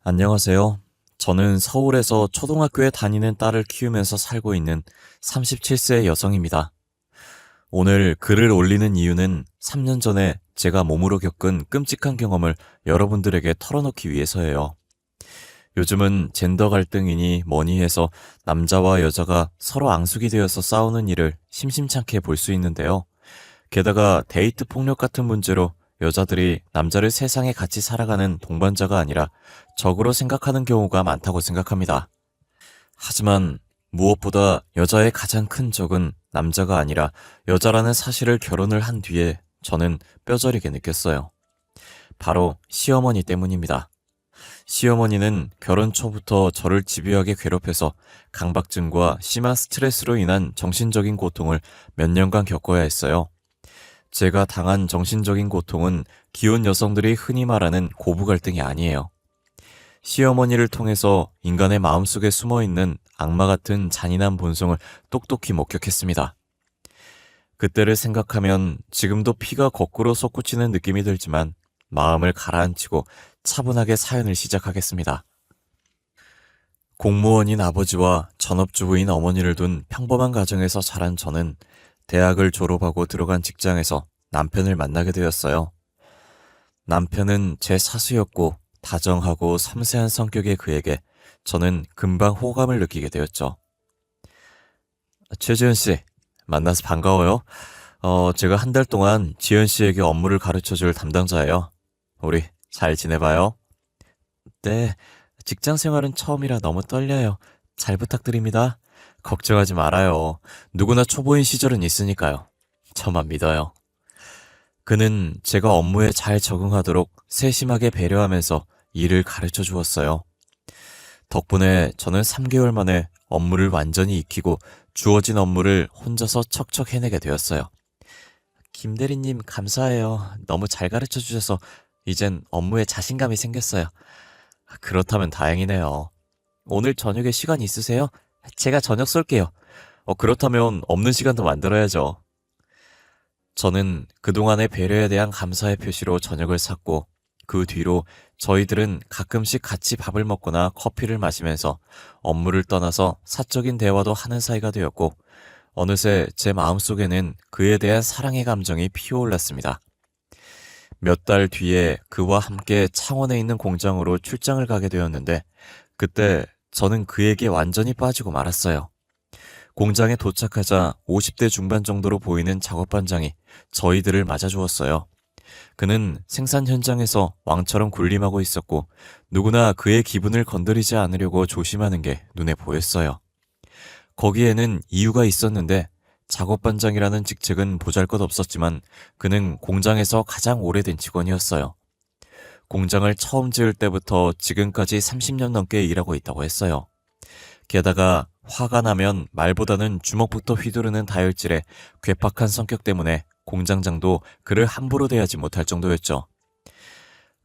안녕하세요. 저는 서울에서 초등학교에 다니는 딸을 키우면서 살고 있는 37세 여성입니다. 오늘 글을 올리는 이유는 3년 전에 제가 몸으로 겪은 끔찍한 경험을 여러분들에게 털어놓기 위해서예요. 요즘은 젠더 갈등이니 뭐니 해서 남자와 여자가 서로 앙숙이 되어서 싸우는 일을 심심찮게 볼 수 있는데요. 게다가 데이트 폭력 같은 문제로 여자들이 남자를 세상에 같이 살아가는 동반자가 아니라 적으로 생각하는 경우가 많다고 생각합니다. 하지만 무엇보다 여자의 가장 큰 적은 남자가 아니라 여자라는 사실을 결혼을 한 뒤에 저는 뼈저리게 느꼈어요. 바로 시어머니 때문입니다. 시어머니는 결혼 초부터 저를 집요하게 괴롭혀서 강박증과 심한 스트레스로 인한 정신적인 고통을 몇 년간 겪어야 했어요. 제가 당한 정신적인 고통은 기혼 여성들이 흔히 말하는 고부 갈등이 아니에요. 시어머니를 통해서 인간의 마음속에 숨어있는 악마 같은 잔인한 본성을 똑똑히 목격했습니다. 그때를 생각하면 지금도 피가 거꾸로 솟구치는 느낌이 들지만 마음을 가라앉히고 차분하게 사연을 시작하겠습니다. 공무원인 아버지와 전업주부인 어머니를 둔 평범한 가정에서 자란 저는 대학을 졸업하고 들어간 직장에서 남편을 만나게 되었어요. 남편은 제 사수였고 다정하고 섬세한 성격의 그에게 저는 금방 호감을 느끼게 되었죠. 최지은 씨, 만나서 반가워요. 제가 한 달 동안 지은 씨에게 업무를 가르쳐줄 담당자예요. 우리 잘 지내봐요. 네, 직장 생활은 처음이라 너무 떨려요. 잘 부탁드립니다. 걱정하지 말아요. 누구나 초보인 시절은 있으니까요. 저만 믿어요. 그는 제가 업무에 잘 적응하도록 세심하게 배려하면서 일을 가르쳐 주었어요. 덕분에 저는 3개월 만에 업무를 완전히 익히고 주어진 업무를 혼자서 척척 해내게 되었어요. 김 대리님 감사해요. 너무 잘 가르쳐 주셔서 이젠 업무에 자신감이 생겼어요. 그렇다면 다행이네요. 오늘 저녁에 시간 있으세요? 제가 저녁 쏠게요. 그렇다면 없는 시간도 만들어야죠. 저는 그동안의 배려에 대한 감사의 표시로 저녁을 샀고 그 뒤로 저희들은 가끔씩 같이 밥을 먹거나 커피를 마시면서 업무를 떠나서 사적인 대화도 하는 사이가 되었고 어느새 제 마음속에는 그에 대한 사랑의 감정이 피어올랐습니다. 몇 달 뒤에 그와 함께 창원에 있는 공장으로 출장을 가게 되었는데 그때 저는 그에게 완전히 빠지고 말았어요. 공장에 도착하자 50대 중반 정도로 보이는 작업반장이 저희들을 맞아주었어요. 그는 생산 현장에서 왕처럼 군림하고 있었고 누구나 그의 기분을 건드리지 않으려고 조심하는 게 눈에 보였어요. 거기에는 이유가 있었는데 작업반장이라는 직책은 보잘것없었지만 그는 공장에서 가장 오래된 직원이었어요. 공장을 처음 지을 때부터 지금까지 30년 넘게 일하고 있다고 했어요. 게다가 화가 나면 말보다는 주먹부터 휘두르는 다혈질의 괴팍한 성격 때문에 공장장도 그를 함부로 대하지 못할 정도였죠.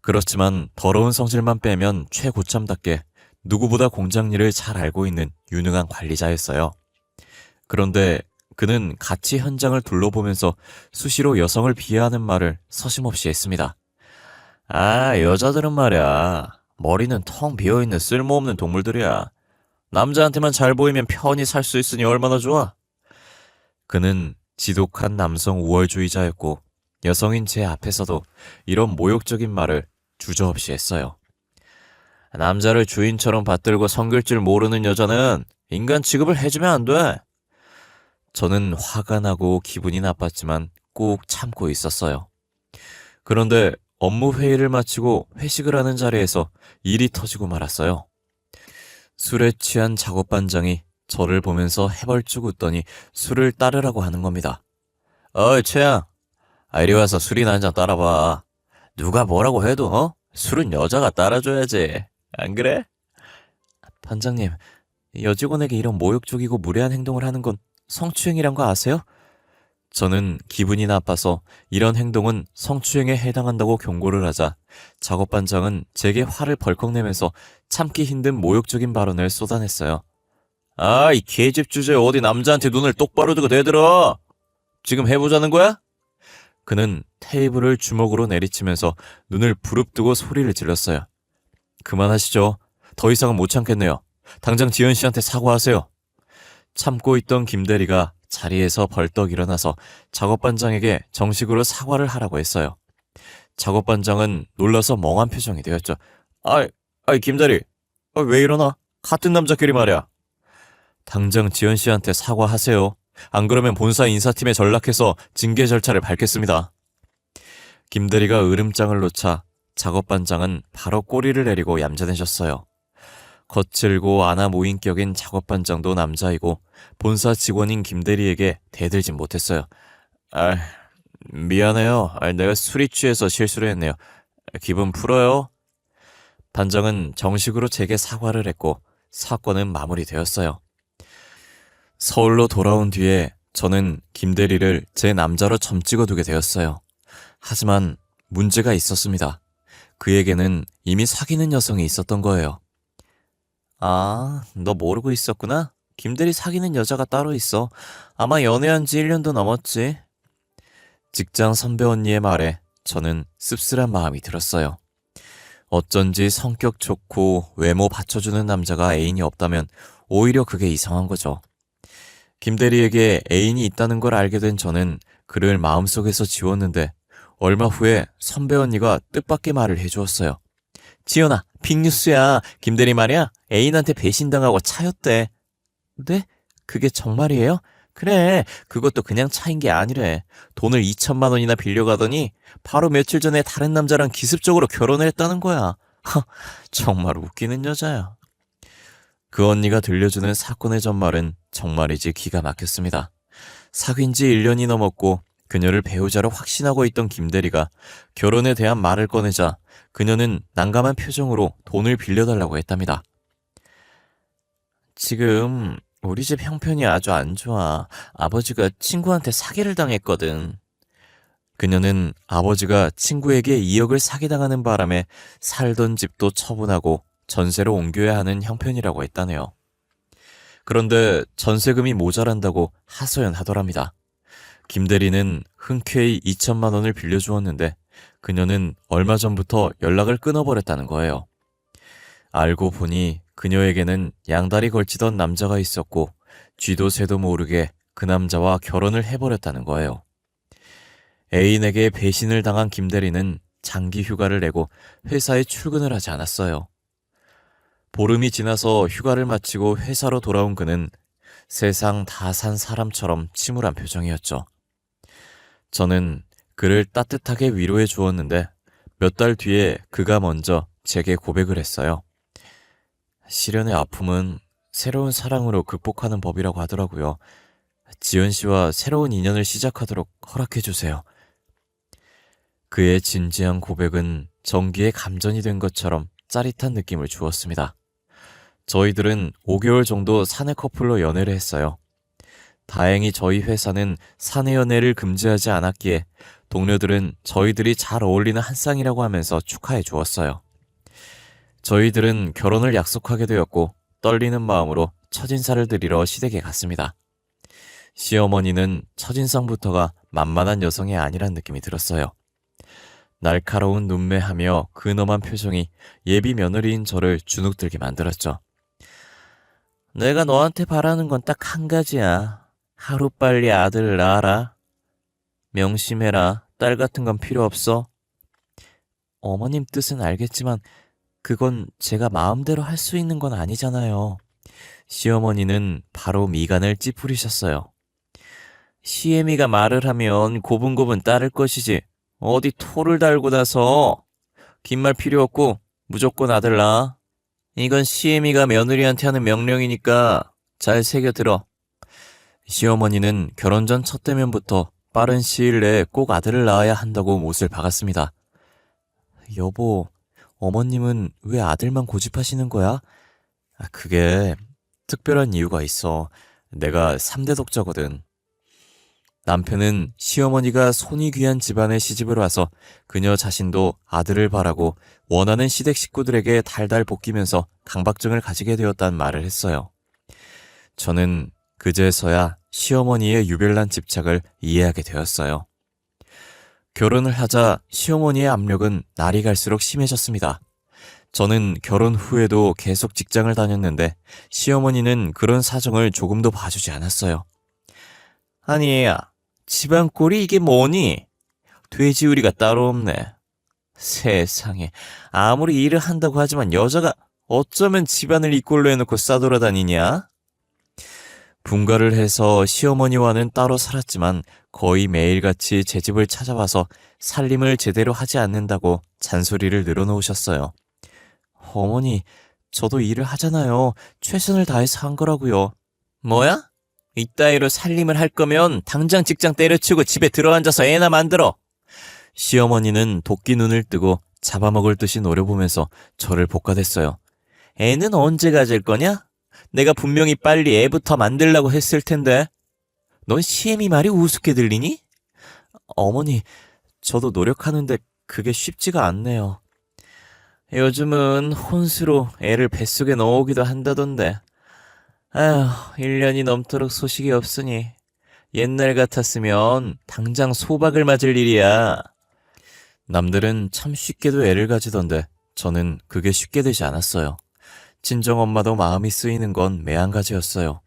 그렇지만 더러운 성질만 빼면 최고참답게 누구보다 공장 일을 잘 알고 있는 유능한 관리자였어요. 그런데 그는 같이 현장을 둘러보면서 수시로 여성을 비하하는 말을 서슴없이 했습니다. 아, 여자들은 말이야. 머리는 텅 비어있는 쓸모없는 동물들이야. 남자한테만 잘 보이면 편히 살 수 있으니 얼마나 좋아. 그는 지독한 남성 우월주의자였고 여성인 제 앞에서도 이런 모욕적인 말을 주저없이 했어요. 남자를 주인처럼 받들고 섬길 줄 모르는 여자는 인간 취급을 해주면 안 돼. 저는 화가 나고 기분이 나빴지만 꾹 참고 있었어요. 그런데 업무 회의를 마치고 회식을 하는 자리에서 일이 터지고 말았어요. 술에 취한 작업반장이 저를 보면서 해벌쭉 웃더니 술을 따르라고 하는 겁니다. 어이 최양, 이리 와서 술이나 한잔 따라봐. 누가 뭐라고 해도 술은 여자가 따라줘야지. 안 그래? 반장님, 여직원에게 이런 모욕적이고 무례한 행동을 하는 건 성추행이란 거 아세요? 저는 기분이 나빠서 이런 행동은 성추행에 해당한다고 경고를 하자 작업반장은 제게 화를 벌컥 내면서 참기 힘든 모욕적인 발언을 쏟아냈어요. 아, 이 개집 주제에 어디 남자한테 눈을 똑바로 두고 대들어! 지금 해보자는 거야? 그는 테이블을 주먹으로 내리치면서 눈을 부릅뜨고 소리를 질렀어요. 그만하시죠. 더 이상은 못 참겠네요. 당장 지연 씨한테 사과하세요. 참고 있던 김대리가 자리에서 벌떡 일어나서 작업반장에게 정식으로 사과를 하라고 했어요. 작업반장은 놀라서 멍한 표정이 되었죠. 아이, 김대리. 왜 이러나? 같은 남자끼리 말이야. 당장 지연 씨한테 사과하세요. 안 그러면 본사 인사팀에 전락해서 징계 절차를 밟겠습니다. 김대리가 으름장을 놓자 작업반장은 바로 꼬리를 내리고 얌전해졌어요. 거칠고 아나무인격인 작업반장도 남자이고 본사 직원인 김대리에게 대들진 못했어요. 아, 미안해요. 내가 술이 취해서 실수를 했네요. 기분 풀어요. 반장은 정식으로 제게 사과를 했고 사건은 마무리되었어요. 서울로 돌아온 뒤에 저는 김대리를 제 남자로 점 찍어두게 되었어요. 하지만 문제가 있었습니다. 그에게는 이미 사귀는 여성이 있었던 거예요. 아, 너 모르고 있었구나? 김대리 사귀는 여자가 따로 있어. 아마 연애한 지 1년도 넘었지. 직장 선배 언니의 말에 저는 씁쓸한 마음이 들었어요. 어쩐지 성격 좋고 외모 받쳐주는 남자가 애인이 없다면 오히려 그게 이상한 거죠. 김대리에게 애인이 있다는 걸 알게 된 저는 그를 마음속에서 지웠는데 얼마 후에 선배 언니가 뜻밖의 말을 해주었어요. 지연아, 빅뉴스야. 김대리 말이야. 애인한테 배신당하고 차였대. 네? 그게 정말이에요? 그래, 그것도 그냥 차인 게 아니래. 돈을 2천만 원이나 빌려가더니 바로 며칠 전에 다른 남자랑 기습적으로 결혼을 했다는 거야. 정말 웃기는 여자야. 그 언니가 들려주는 사건의 전말은 정말이지 기가 막혔습니다. 사귄 지 1년이 넘었고 그녀를 배우자로 확신하고 있던 김대리가 결혼에 대한 말을 꺼내자 그녀는 난감한 표정으로 돈을 빌려달라고 했답니다. 지금 우리 집 형편이 아주 안 좋아. 아버지가 친구한테 사기를 당했거든. 그녀는 아버지가 친구에게 2억을 사기당하는 바람에 살던 집도 처분하고 전세로 옮겨야 하는 형편이라고 했다네요. 그런데 전세금이 모자란다고 하소연하더랍니다. 김대리는 흔쾌히 2천만 원을 빌려주었는데 그녀는 얼마 전부터 연락을 끊어버렸다는 거예요. 알고 보니 그녀에게는 양다리 걸치던 남자가 있었고 쥐도 새도 모르게 그 남자와 결혼을 해버렸다는 거예요. 애인에게 배신을 당한 김대리는 장기 휴가를 내고 회사에 출근을 하지 않았어요. 보름이 지나서 휴가를 마치고 회사로 돌아온 그는 세상 다 산 사람처럼 침울한 표정이었죠. 저는 그를 따뜻하게 위로해 주었는데 몇 달 뒤에 그가 먼저 제게 고백을 했어요. 시련의 아픔은 새로운 사랑으로 극복하는 법이라고 하더라고요. 지연 씨와 새로운 인연을 시작하도록 허락해 주세요. 그의 진지한 고백은 전기에 감전이 된 것처럼 짜릿한 느낌을 주었습니다. 저희들은 5개월 정도 사내 커플로 연애를 했어요. 다행히 저희 회사는 사내 연애를 금지하지 않았기에 동료들은 저희들이 잘 어울리는 한 쌍이라고 하면서 축하해 주었어요. 저희들은 결혼을 약속하게 되었고 떨리는 마음으로 첫인사를 드리러 시댁에 갔습니다. 시어머니는 첫인상부터가 만만한 여성이 아니란 느낌이 들었어요. 날카로운 눈매하며 근엄한 표정이 예비 며느리인 저를 주눅들게 만들었죠. 내가 너한테 바라는 건 딱 한 가지야. 하루빨리 아들을 낳아라. 명심해라. 딸 같은 건 필요 없어. 어머님 뜻은 알겠지만 그건 제가 마음대로 할 수 있는 건 아니잖아요. 시어머니는 바로 미간을 찌푸리셨어요. 시애미가 말을 하면 고분고분 따를 것이지 어디 토를 달고 나서. 긴 말 필요 없고 무조건 아들 낳아. 이건 시애미가 며느리한테 하는 명령이니까 잘 새겨들어. 시어머니는 결혼 전 첫 대면부터 빠른 시일 내에 꼭 아들을 낳아야 한다고 못을 박았습니다. 여보, 어머님은 왜 아들만 고집하시는 거야? 그게 특별한 이유가 있어. 내가 3대 독자거든. 남편은 시어머니가 손이 귀한 집안에 시집을 와서 그녀 자신도 아들을 바라고 원하는 시댁 식구들에게 달달 볶이면서 강박증을 가지게 되었다는 말을 했어요. 저는 그제서야 시어머니의 유별난 집착을 이해하게 되었어요. 결혼을 하자 시어머니의 압력은 날이 갈수록 심해졌습니다. 저는 결혼 후에도 계속 직장을 다녔는데 시어머니는 그런 사정을 조금도 봐주지 않았어요. 아니, 집안 꼴이 이게 뭐니? 돼지우리가 따로 없네. 세상에, 아무리 일을 한다고 하지만 여자가 어쩌면 집안을 이 꼴로 해놓고 싸돌아다니냐? 분가를 해서 시어머니와는 따로 살았지만 거의 매일같이 제 집을 찾아와서 살림을 제대로 하지 않는다고 잔소리를 늘어놓으셨어요. 어머니, 저도 일을 하잖아요. 최선을 다해서 한 거라고요. 뭐야? 이따위로 살림을 할 거면 당장 직장 때려치우고 집에 들어앉아서 애나 만들어. 시어머니는 도끼 눈을 뜨고 잡아먹을 듯이 노려보면서 저를 복가댔어요. 애는 언제 가질 거냐? 내가 분명히 빨리 애부터 만들라고 했을 텐데. 넌 시애미 말이 우습게 들리니? 어머니, 저도 노력하는데 그게 쉽지가 않네요. 요즘은 혼수로 애를 뱃속에 넣어오기도 한다던데. 아휴, 1년이 넘도록 소식이 없으니 옛날 같았으면 당장 소박을 맞을 일이야. 남들은 참 쉽게도 애를 가지던데 저는 그게 쉽게 되지 않았어요. 친정엄마도 마음이 쓰이는 건 매한가지였어요.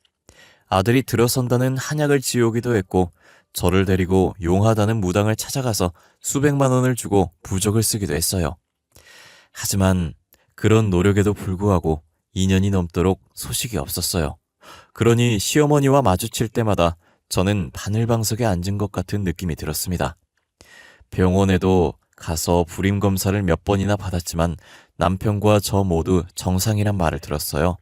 아들이 들어선다는 한약을 지우기도 했고 저를 데리고 용하다는 무당을 찾아가서 수백만 원을 주고 부적을 쓰기도 했어요. 하지만 그런 노력에도 불구하고 2년이 넘도록 소식이 없었어요. 그러니 시어머니와 마주칠 때마다 저는 바늘방석에 앉은 것 같은 느낌이 들었습니다. 병원에도 가서 불임 검사를 몇 번이나 받았지만 남편과 저 모두 정상이란 말을 들었어요.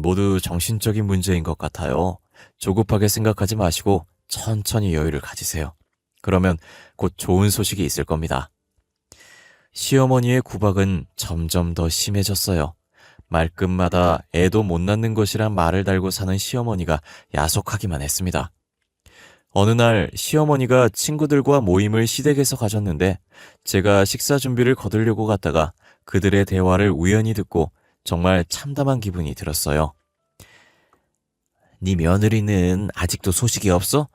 모두 정신적인 문제인 것 같아요. 조급하게 생각하지 마시고 천천히 여유를 가지세요. 그러면 곧 좋은 소식이 있을 겁니다. 시어머니의 구박은 점점 더 심해졌어요. 말끝마다 애도 못 낳는 것이란 말을 달고 사는 시어머니가 야속하기만 했습니다. 어느 날 시어머니가 친구들과 모임을 시댁에서 가졌는데 제가 식사 준비를 거두려고 갔다가 그들의 대화를 우연히 듣고 정말 참담한 기분이 들었어요. 네 며느리는 아직도 소식이 없어?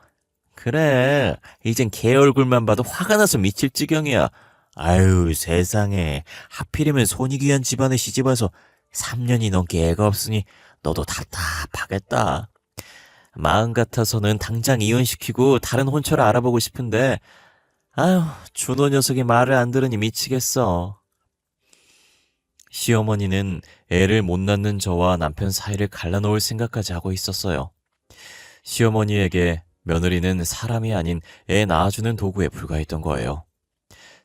그래, 이젠 걔 얼굴만 봐도 화가 나서 미칠 지경이야. 아유, 세상에. 하필이면 손이 귀한 집안에 시집와서 3년이 넘게 애가 없으니 너도 답답하겠다. 마음 같아서는 당장 이혼시키고 다른 혼처를 알아보고 싶은데 아유, 준호 녀석이 말을 안 들으니 미치겠어. 시어머니는 애를 못 낳는 저와 남편 사이를 갈라놓을 생각까지 하고 있었어요. 시어머니에게 며느리는 사람이 아닌 애 낳아주는 도구에 불과했던 거예요.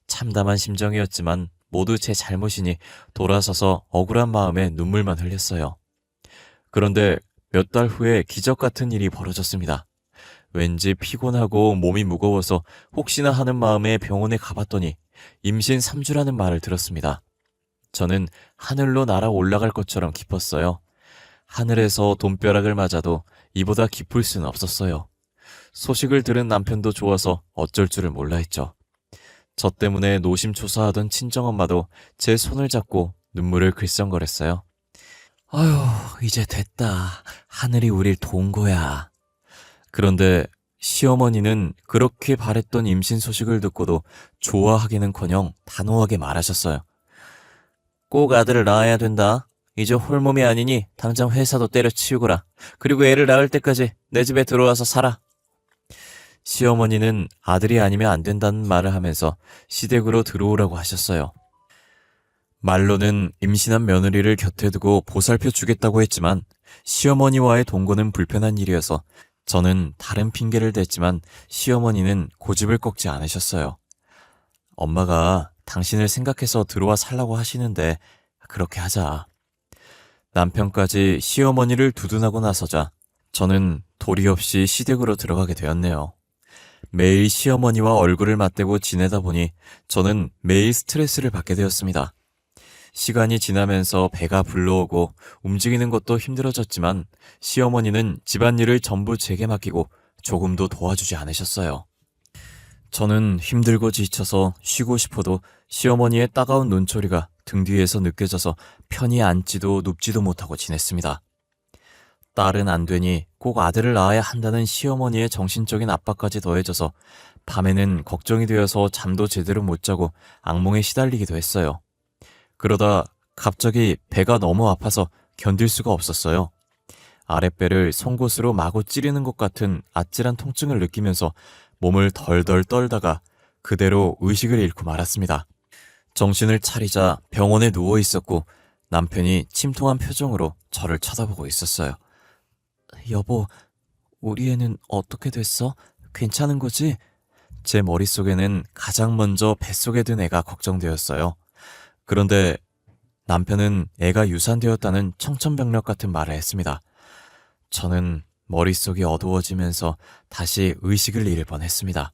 참담한 심정이었지만 모두 제 잘못이니 돌아서서 억울한 마음에 눈물만 흘렸어요. 그런데 몇 달 후에 기적 같은 일이 벌어졌습니다. 왠지 피곤하고 몸이 무거워서 혹시나 하는 마음에 병원에 가봤더니 임신 3주라는 말을 들었습니다. 저는 하늘로 날아 올라갈 것처럼 기뻤어요. 하늘에서 돈벼락을 맞아도 이보다 기쁠 수는 없었어요. 소식을 들은 남편도 좋아서 어쩔 줄을 몰라 했죠. 저 때문에 노심초사하던 친정엄마도 제 손을 잡고 눈물을 글썽거렸어요. 아휴, 이제 됐다. 하늘이 우릴 도운 거야. 그런데 시어머니는 그렇게 바랬던 임신 소식을 듣고도 좋아하기는커녕 단호하게 말하셨어요. 꼭 아들을 낳아야 된다. 이제 홀몸이 아니니 당장 회사도 때려치우거라. 그리고 애를 낳을 때까지 내 집에 들어와서 살아. 시어머니는 아들이 아니면 안 된다는 말을 하면서 시댁으로 들어오라고 하셨어요. 말로는 임신한 며느리를 곁에 두고 보살펴 주겠다고 했지만 시어머니와의 동거는 불편한 일이어서 저는 다른 핑계를 댔지만 시어머니는 고집을 꺾지 않으셨어요. 엄마가 당신을 생각해서 들어와 살라고 하시는데 그렇게 하자. 남편까지 시어머니를 두둔하고 나서자 저는 도리 없이 시댁으로 들어가게 되었네요. 매일 시어머니와 얼굴을 맞대고 지내다 보니 저는 매일 스트레스를 받게 되었습니다. 시간이 지나면서 배가 불러오고 움직이는 것도 힘들어졌지만 시어머니는 집안일을 전부 제게 맡기고 조금도 도와주지 않으셨어요. 저는 힘들고 지쳐서 쉬고 싶어도 시어머니의 따가운 눈초리가 등 뒤에서 느껴져서 편히 앉지도 눕지도 못하고 지냈습니다. 딸은 안 되니 꼭 아들을 낳아야 한다는 시어머니의 정신적인 압박까지 더해져서 밤에는 걱정이 되어서 잠도 제대로 못 자고 악몽에 시달리기도 했어요. 그러다 갑자기 배가 너무 아파서 견딜 수가 없었어요. 아랫배를 송곳으로 마구 찌르는 것 같은 아찔한 통증을 느끼면서 몸을 덜덜 떨다가 그대로 의식을 잃고 말았습니다. 정신을 차리자 병원에 누워 있었고 남편이 침통한 표정으로 저를 쳐다보고 있었어요. 여보, 우리 애는 어떻게 됐어? 괜찮은 거지? 제 머릿속에는 가장 먼저 뱃속에 든 애가 걱정되었어요. 그런데 남편은 애가 유산되었다는 청천벽력 같은 말을 했습니다. 저는 머릿속이 어두워지면서 다시 의식을 잃을 뻔했습니다.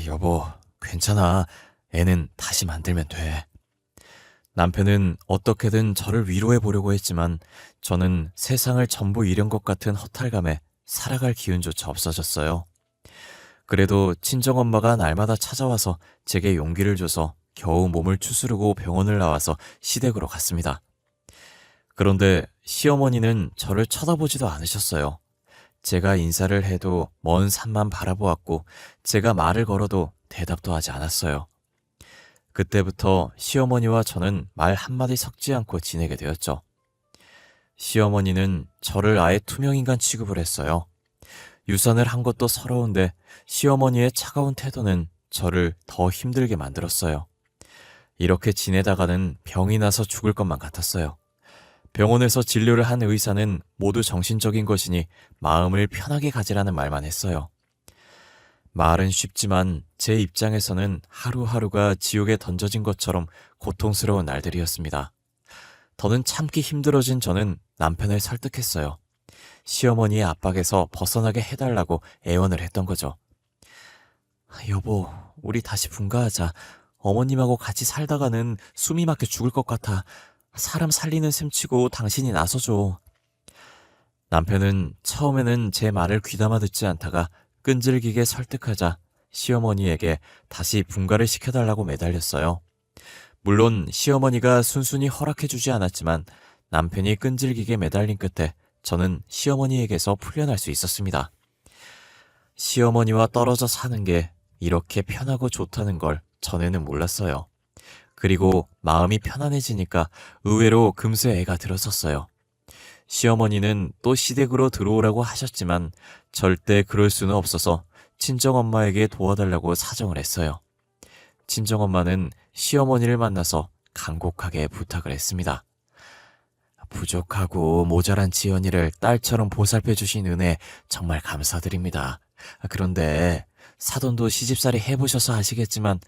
여보, 괜찮아. 애는 다시 만들면 돼. 남편은 어떻게든 저를 위로해 보려고 했지만 저는 세상을 전부 잃은 것 같은 허탈감에 살아갈 기운조차 없어졌어요. 그래도 친정엄마가 날마다 찾아와서 제게 용기를 줘서 겨우 몸을 추스르고 병원을 나와서 시댁으로 갔습니다. 그런데 시어머니는 저를 쳐다보지도 않으셨어요. 제가 인사를 해도 먼 산만 바라보았고 제가 말을 걸어도 대답도 하지 않았어요. 그때부터 시어머니와 저는 말 한마디 섞지 않고 지내게 되었죠. 시어머니는 저를 아예 투명인간 취급을 했어요. 유산을 한 것도 서러운데 시어머니의 차가운 태도는 저를 더 힘들게 만들었어요. 이렇게 지내다가는 병이 나서 죽을 것만 같았어요. 병원에서 진료를 한 의사는 모두 정신적인 것이니 마음을 편하게 가지라는 말만 했어요. 말은 쉽지만 제 입장에서는 하루하루가 지옥에 던져진 것처럼 고통스러운 날들이었습니다. 더는 참기 힘들어진 저는 남편을 설득했어요. 시어머니의 압박에서 벗어나게 해달라고 애원을 했던 거죠. 여보, 우리 다시 분가하자. 어머님하고 같이 살다가는 숨이 막혀 죽을 것 같아. 사람 살리는 셈치고 당신이 나서줘. 남편은 처음에는 제 말을 귀담아 듣지 않다가 끈질기게 설득하자 시어머니에게 다시 분가를 시켜달라고 매달렸어요. 물론 시어머니가 순순히 허락해주지 않았지만 남편이 끈질기게 매달린 끝에 저는 시어머니에게서 풀려날 수 있었습니다. 시어머니와 떨어져 사는 게 이렇게 편하고 좋다는 걸 전에는 몰랐어요. 그리고 마음이 편안해지니까 의외로 금세 애가 들었었어요. 시어머니는 또 시댁으로 들어오라고 하셨지만 절대 그럴 수는 없어서 친정엄마에게 도와달라고 사정을 했어요. 친정엄마는 시어머니를 만나서 간곡하게 부탁을 했습니다. 부족하고 모자란 지연이를 딸처럼 보살펴 주신 은혜 정말 감사드립니다. 그런데 사돈도 시집살이 해보셔서 아시겠지만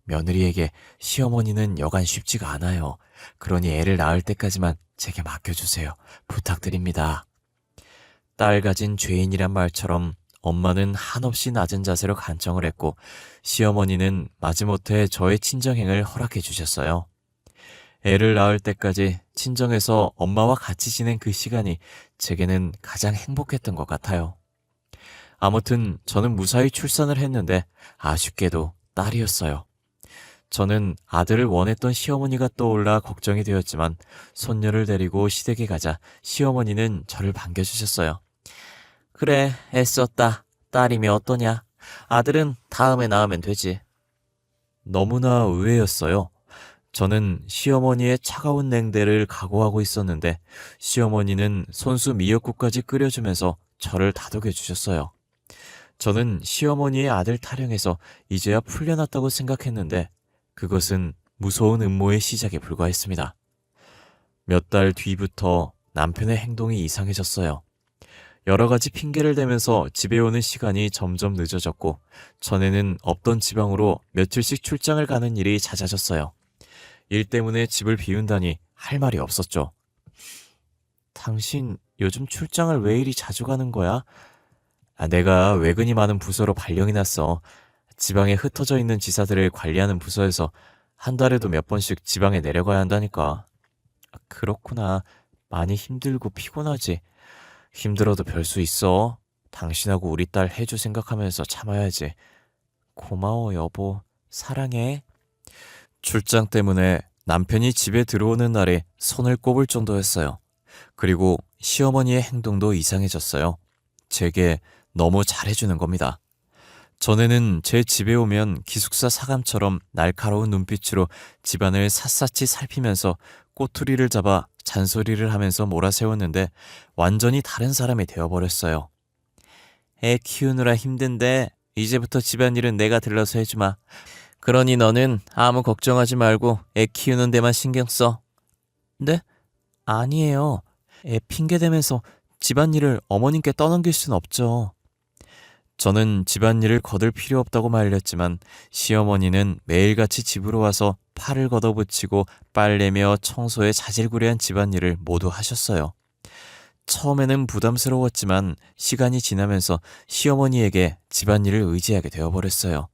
며느리에게 시어머니는 여간 쉽지가 않아요. 그러니 애를 낳을 때까지만 제게 맡겨주세요. 부탁드립니다. 딸 가진 죄인이란 말처럼 엄마는 한없이 낮은 자세로 간청을 했고 시어머니는 마지못해 저의 친정행을 허락해 주셨어요. 애를 낳을 때까지 친정에서 엄마와 같이 지낸 그 시간이 제게는 가장 행복했던 것 같아요. 아무튼 저는 무사히 출산을 했는데 아쉽게도 딸이었어요. 저는 아들을 원했던 시어머니가 떠올라 걱정이 되었지만 손녀를 데리고 시댁에 가자 시어머니는 저를 반겨주셨어요. 그래, 애썼다. 딸이면 어떠냐? 아들은 다음에 낳으면 되지. 너무나 의외였어요. 저는 시어머니의 차가운 냉대를 각오하고 있었는데 시어머니는 손수 미역국까지 끓여주면서 저를 다독여 주셨어요. 저는 시어머니의 아들 타령에서 이제야 풀려났다고 생각했는데 그것은 무서운 음모의 시작에 불과했습니다. 몇 달 뒤부터 남편의 행동이 이상해졌어요. 여러 가지 핑계를 대면서 집에 오는 시간이 점점 늦어졌고 전에는 없던 지방으로 며칠씩 출장을 가는 일이 잦아졌어요. 일 때문에 집을 비운다니 할 말이 없었죠. 당신 요즘 출장을 왜 이리 자주 가는 거야? 내가 외근이 많은 부서로 발령이 났어. 지방에 흩어져 있는 지사들을 관리하는 부서에서 한 달에도 몇 번씩 지방에 내려가야 한다니까. 그렇구나. 많이 힘들고 피곤하지. 힘들어도 별 수 있어. 당신하고 우리 딸 해줄 생각하면서 참아야지. 고마워 여보. 사랑해. 출장 때문에 남편이 집에 들어오는 날에 손을 꼽을 정도였어요. 그리고 시어머니의 행동도 이상해졌어요. 제게 너무 잘해주는 겁니다. 전에는 제 집에 오면 기숙사 사감처럼 날카로운 눈빛으로 집안을 샅샅이 살피면서 꼬투리를 잡아 잔소리를 하면서 몰아세웠는데 완전히 다른 사람이 되어버렸어요. 애 키우느라 힘든데 이제부터 집안일은 내가 들러서 해주마. 그러니 너는 아무 걱정하지 말고 애 키우는 데만 신경 써. 네? 아니에요. 애 핑계대면서 집안일을 어머님께 떠넘길 순 없죠. 저는 집안일을 거들 필요 없다고 말렸지만 시어머니는 매일같이 집으로 와서 팔을 걷어붙이고 빨래며 청소에 자질구레한 집안일을 모두 하셨어요. 처음에는 부담스러웠지만 시간이 지나면서 시어머니에게 집안일을 의지하게 되어버렸어요.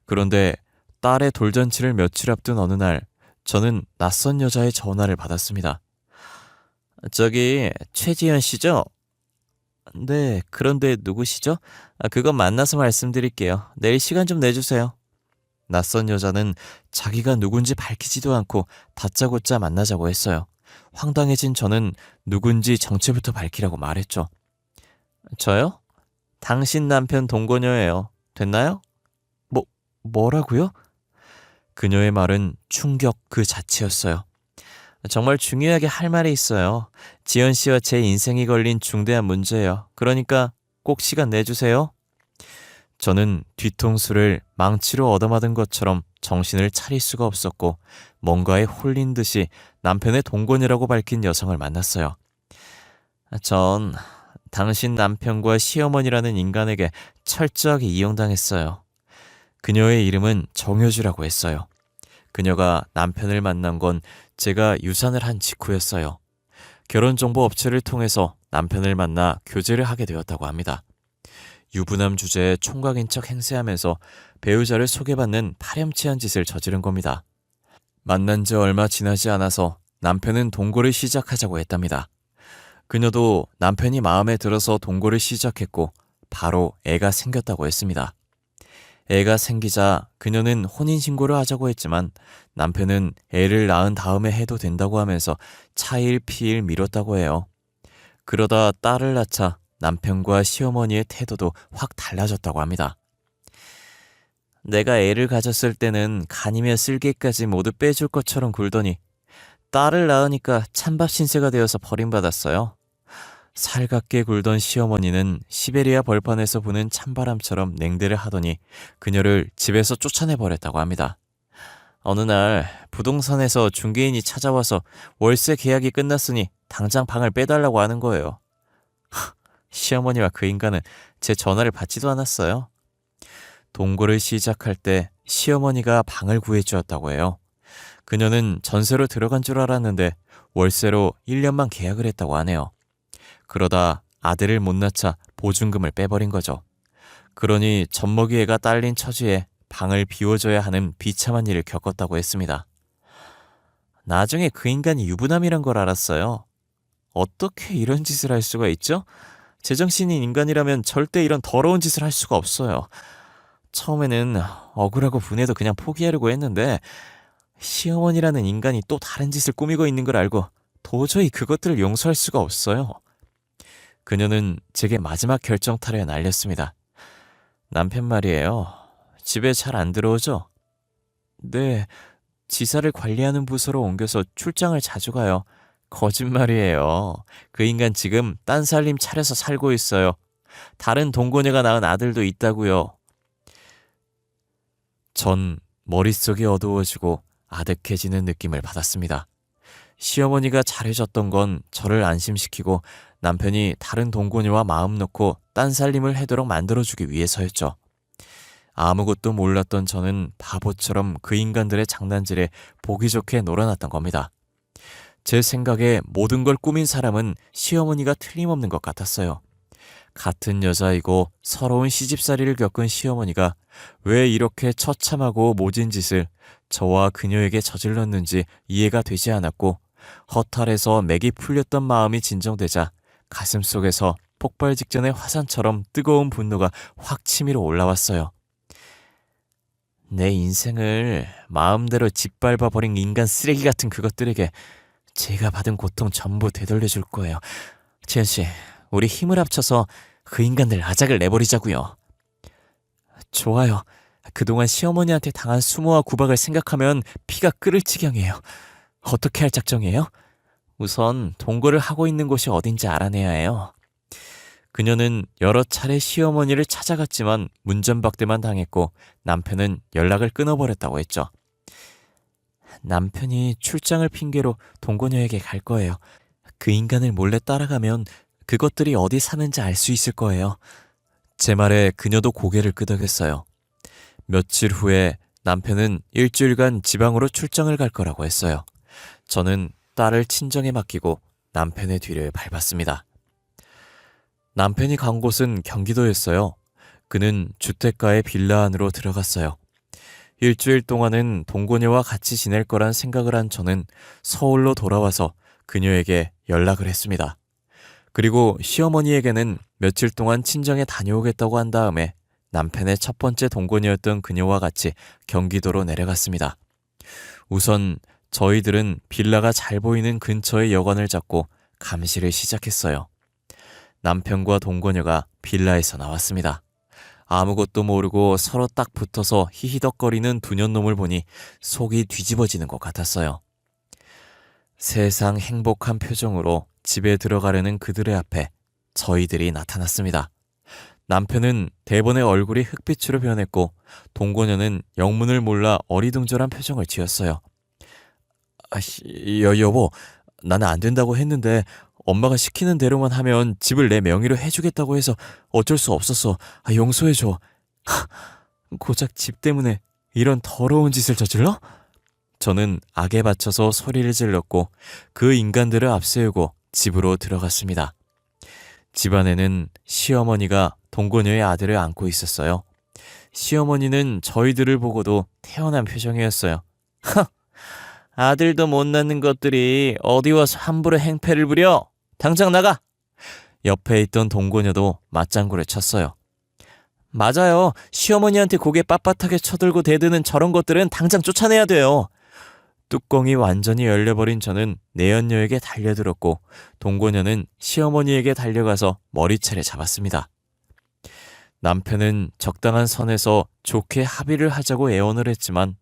그런데 딸의 돌잔치를 며칠 앞둔 어느 날 저는 낯선 여자의 전화를 받았습니다. 저기 최지현 씨죠? 네, 그런데 누구시죠? 그건 만나서 말씀드릴게요. 내일 시간 좀 내주세요. 낯선 여자는 자기가 누군지 밝히지도 않고 다짜고짜 만나자고 했어요. 황당해진 저는 누군지 정체부터 밝히라고 말했죠. 저요? 당신 남편 동거녀예요. 됐나요? 뭐라고요? 그녀의 말은 충격 그 자체였어요. 정말 중요하게 할 말이 있어요. 지연 씨와 제 인생이 걸린 중대한 문제예요. 그러니까 꼭 시간 내주세요. 저는 뒤통수를 망치로 얻어맞은 것처럼 정신을 차릴 수가 없었고 뭔가에 홀린 듯이 남편의 동거녀라고 밝힌 여성을 만났어요. 전 당신 남편과 시어머니라는 인간에게 철저하게 이용당했어요. 그녀의 이름은 정효주라고 했어요. 그녀가 남편을 만난 건 제가 유산을 한 직후였어요. 결혼정보업체를 통해서 남편을 만나 교제를 하게 되었다고 합니다. 유부남 주제에 총각인 척 행세하면서 배우자를 소개받는 파렴치한 짓을 저지른 겁니다. 만난 지 얼마 지나지 않아서 남편은 동거를 시작하자고 했답니다. 그녀도 남편이 마음에 들어서 동거를 시작했고 바로 애가 생겼다고 했습니다. 애가 생기자 그녀는 혼인신고를 하자고 했지만 남편은 애를 낳은 다음에 해도 된다고 하면서 차일피일 미뤘다고 해요. 그러다 딸을 낳자 남편과 시어머니의 태도도 확 달라졌다고 합니다. 내가 애를 가졌을 때는 간이며 쓸개까지 모두 빼줄 것처럼 굴더니 딸을 낳으니까 찬밥 신세가 되어서 버림받았어요. 살갑게 굴던 시어머니는 시베리아 벌판에서 부는 찬바람처럼 냉대를 하더니 그녀를 집에서 쫓아내버렸다고 합니다. 어느 날 부동산에서 중개인이 찾아와서 월세 계약이 끝났으니 당장 방을 빼달라고 하는 거예요. 시어머니와 그 인간은 제 전화를 받지도 않았어요. 동거를 시작할 때 시어머니가 방을 구해주었다고 해요. 그녀는 전세로 들어간 줄 알았는데 월세로 1년만 계약을 했다고 하네요. 그러다 아들을 못 낳자 보증금을 빼버린 거죠. 그러니 젖먹이 애가 딸린 처지에 방을 비워줘야 하는 비참한 일을 겪었다고 했습니다. 나중에 그 인간이 유부남이란 걸 알았어요. 어떻게 이런 짓을 할 수가 있죠? 제정신인 인간이라면 절대 이런 더러운 짓을 할 수가 없어요. 처음에는 억울하고 분해도 그냥 포기하려고 했는데 시어머니라는 인간이 또 다른 짓을 꾸미고 있는 걸 알고 도저히 그것들을 용서할 수가 없어요. 그녀는 제게 마지막 결정타를 날렸습니다. 남편 말이에요. 집에 잘 안 들어오죠? 네, 지사를 관리하는 부서로 옮겨서 출장을 자주 가요. 거짓말이에요. 그 인간 지금 딴 살림 차려서 살고 있어요. 다른 동거녀가 낳은 아들도 있다고요. 전 머릿속이 어두워지고 아득해지는 느낌을 받았습니다. 시어머니가 잘해줬던 건 저를 안심시키고 남편이 다른 동거녀와 마음 놓고 딴 살림을 하도록 만들어주기 위해서였죠. 아무것도 몰랐던 저는 바보처럼 그 인간들의 장난질에 보기 좋게 놀아났던 겁니다. 제 생각에 모든 걸 꾸민 사람은 시어머니가 틀림없는 것 같았어요. 같은 여자이고 서러운 시집살이를 겪은 시어머니가 왜 이렇게 처참하고 모진 짓을 저와 그녀에게 저질렀는지 이해가 되지 않았고 허탈해서 맥이 풀렸던 마음이 진정되자 가슴속에서 폭발 직전의 화산처럼 뜨거운 분노가 확 치밀어 올라왔어요. 내 인생을 마음대로 짓밟아버린 인간 쓰레기 같은 그것들에게 제가 받은 고통 전부 되돌려줄 거예요. 지연씨, 우리 힘을 합쳐서 그 인간들 아작을 내버리자고요. 좋아요. 그동안 시어머니한테 당한 수모와 구박을 생각하면 피가 끓을 지경이에요. 어떻게 할 작정이에요? 우선 동거를 하고 있는 곳이 어딘지 알아내야 해요. 그녀는 여러 차례 시어머니를 찾아갔지만 문전박대만 당했고 남편은 연락을 끊어버렸다고 했죠. 남편이 출장을 핑계로 동거녀에게 갈 거예요. 그 인간을 몰래 따라가면 그것들이 어디 사는지 알 수 있을 거예요. 제 말에 그녀도 고개를 끄덕였어요. 며칠 후에 남편은 일주일간 지방으로 출장을 갈 거라고 했어요. 저는 딸을 친정에 맡기고 남편의 뒤를 밟았습니다. 남편이 간 곳은 경기도였어요. 그는 주택가의 빌라 안으로 들어갔어요. 일주일 동안은 동거녀와 같이 지낼 거란 생각을 한 저는 서울로 돌아와서 그녀에게 연락을 했습니다. 그리고 시어머니에게는 며칠 동안 친정에 다녀오겠다고 한 다음에 남편의 첫 번째 동거녀였던 그녀와 같이 경기도로 내려갔습니다. 우선 저희들은 빌라가 잘 보이는 근처의 여관을 잡고 감시를 시작했어요. 남편과 동거녀가 빌라에서 나왔습니다. 아무것도 모르고 서로 딱 붙어서 히히덕거리는 두 년놈을 보니 속이 뒤집어지는 것 같았어요. 세상 행복한 표정으로 집에 들어가려는 그들의 앞에 저희들이 나타났습니다. 남편은 대번에 얼굴이 흑빛으로 변했고 동거녀는 영문을 몰라 어리둥절한 표정을 지었어요. 여보, 나는 안 된다고 했는데 엄마가 시키는 대로만 하면 집을 내 명의로 해주겠다고 해서 어쩔 수 없었어. 용서해줘. 고작 집 때문에 이런 더러운 짓을 저질러? 저는 악에 받쳐서 소리를 질렀고 그 인간들을 앞세우고 집으로 들어갔습니다. 집안에는 시어머니가 동거녀의 아들을 안고 있었어요. 시어머니는 저희들을 보고도 태연한 표정이었어요. 아들도 못 낳는 것들이 어디 와서 함부로 행패를 부려? 당장 나가! 옆에 있던 동거녀도 맞장구를 쳤어요. 맞아요. 시어머니한테 고개 빳빳하게 쳐들고 대드는 저런 것들은 당장 쫓아내야 돼요. 뚜껑이 완전히 열려버린 저는 내연녀에게 달려들었고 동거녀는 시어머니에게 달려가서 머리채를 잡았습니다. 남편은 적당한 선에서 좋게 합의를 하자고 애원을 했지만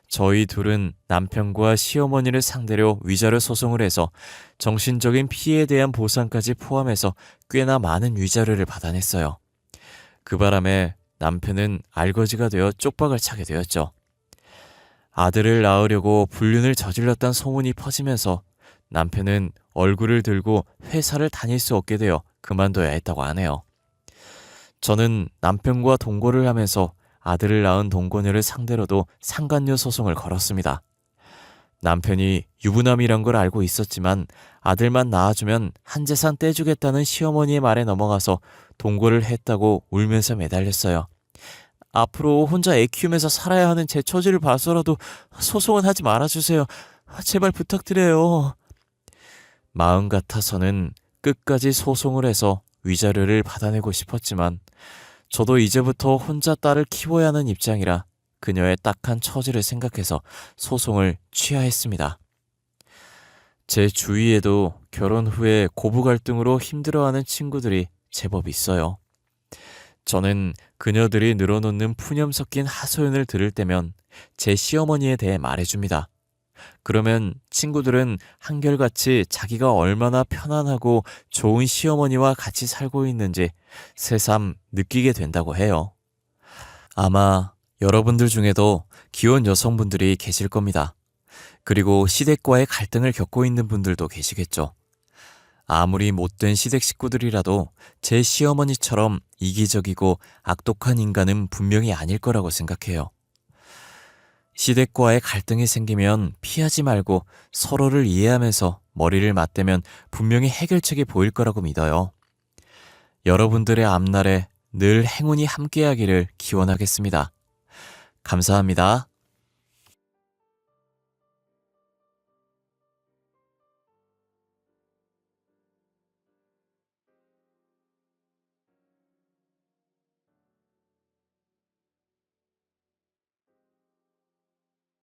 저희 둘은 남편과 시어머니를 상대로 위자료 소송을 해서 정신적인 피해에 대한 보상까지 포함해서 꽤나 많은 위자료를 받아냈어요. 그 바람에 남편은 알거지가 되어 쪽박을 차게 되었죠. 아들을 낳으려고 불륜을 저질렀다는 소문이 퍼지면서 남편은 얼굴을 들고 회사를 다닐 수 없게 되어 그만둬야 했다고 하네요. 저는 남편과 동거를 하면서 아들을 낳은 동거녀를 상대로도 상간녀 소송을 걸었습니다. 남편이 유부남이란 걸 알고 있었지만 아들만 낳아주면 한 재산 떼주겠다는 시어머니의 말에 넘어가서 동거를 했다고 울면서 매달렸어요. 앞으로 혼자 애 키우면서 살아야 하는 제 처지를 봐서라도 소송은 하지 말아주세요. 제발 부탁드려요. 마음 같아서는 끝까지 소송을 해서 위자료를 받아내고 싶었지만 저도 이제부터 혼자 딸을 키워야 하는 입장이라 그녀의 딱한 처지를 생각해서 소송을 취하했습니다. 제 주위에도 결혼 후에 고부 갈등으로 힘들어하는 친구들이 제법 있어요. 저는 그녀들이 늘어놓는 푸념 섞인 하소연을 들을 때면 제 시어머니에 대해 말해줍니다. 그러면 친구들은 한결같이 자기가 얼마나 편안하고 좋은 시어머니와 같이 살고 있는지 새삼 느끼게 된다고 해요. 아마 여러분들 중에도 기혼 여성분들이 계실 겁니다. 그리고 시댁과의 갈등을 겪고 있는 분들도 계시겠죠. 아무리 못된 시댁 식구들이라도 제 시어머니처럼 이기적이고 악독한 인간은 분명히 아닐 거라고 생각해요. 시댁과의 갈등이 생기면 피하지 말고 서로를 이해하면서 머리를 맞대면 분명히 해결책이 보일 거라고 믿어요. 여러분들의 앞날에 늘 행운이 함께하기를 기원하겠습니다. 감사합니다.